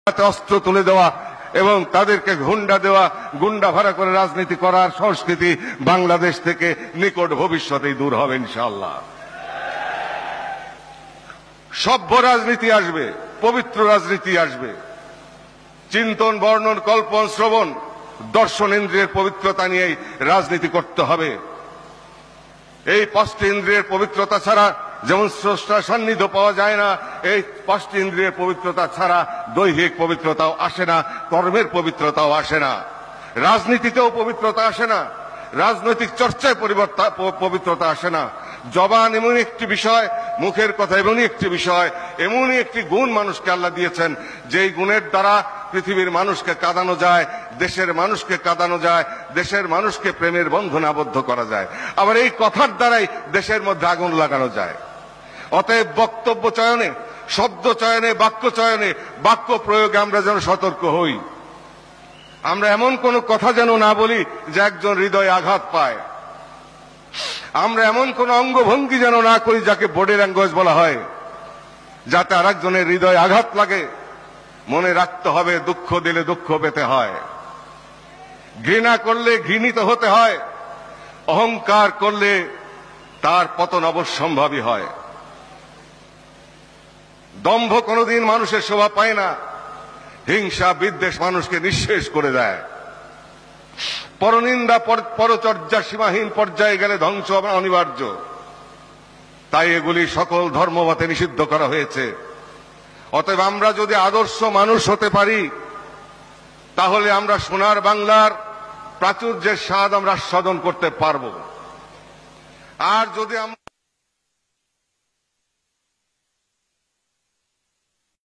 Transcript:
হাতে অস্ত্র তুলে দেওয়া এবং তাদেরকে গুন্ডা দেওয়া, গুন্ডা ভাড়া করে রাজনীতি করার সংস্কৃতি বাংলাদেশ থেকে নিকট ভবিষ্যতেই দূর হবে ইনশাআল্লাহ। সভ্য রাজনীতি আসবে, পবিত্র রাজনীতি আসবে। চিন্তন, বর্ণন, কল্পন, শ্রবণ, দর্শন ইন্দ্রিয়ের পবিত্রতা নিয়েই রাজনীতি করতে হবে। এই পাঁচটি ইন্দ্রিয়ের পবিত্রতা ছাড়া যেমন স্রষ্টার সান্নিধ্য পাওয়া যায় না, এই পাঁচটি ইন্দ্রিয়ের পবিত্রতা ছাড়া দৈহিক পবিত্রতাও আসে না, কর্মের পবিত্রতাও আসে না, রাজনীতিতেও পবিত্রতা আসে না, রাজনৈতিক চর্চায় পবিত্রতা আসে না। জবান এমনই একটি বিষয়, মুখের কথা এমনই একটি বিষয়, এমনই একটি গুণ মানুষকে আল্লাহ দিয়েছেন, যেই গুণের দ্বারা পৃথিবীর মানুষকে কাঁদানো যায়, দেশের মানুষকে কাঁদানো যায়, দেশের মানুষকে প্রেমের বন্ধনে আবদ্ধ করা যায়, আবার এই কথার দ্বারাই দেশের মধ্যে আগুন লাগানো যায়। অতএব বক্তব্য চয়নে, শব্দ চয়নে, বাক্য চয়নে, বাক্য প্রয়োগে আমরা যেন সতর্ক হই। আমরা এমন কোন কথা যেন না বলি যে একজন হৃদয়ে আঘাত পায়। আমরা এমন কোন অঙ্গভঙ্গি যেন না করি যাকে বডি ল্যাঙ্গুয়েজ বলা হয়, যাতে আরেকজনের হৃদয়ে আঘাত লাগে। মনে রাখতে হবে, দুঃখ দিলে দুঃখ পেতে হয়, ঘৃণা করলে ঘৃণিত হতে হয়, অহংকার করলে তার পতন অবশ্যম্ভাবী হয়। দম্ভ কোনদিন মানুষের শোভা পায় না, হিংসা বিদ্বেষ মানুষকে নিঃশেষ করে দেয়। পরনিন্দা, পরচর্যা সীমাহীন পর্যায়ে গেলে ধ্বংস অনিবার্য। তাই এগুলি সকল ধর্মমতে নিষিদ্ধ করা হয়েছে। অতএব আমরা যদি আদর্শ মানুষ হতে পারি, তাহলে আমরা সোনার বাংলার প্রাচুর্যের স্বাদ আমরা আস্বাদন করতে পারব। আর যদি আমরা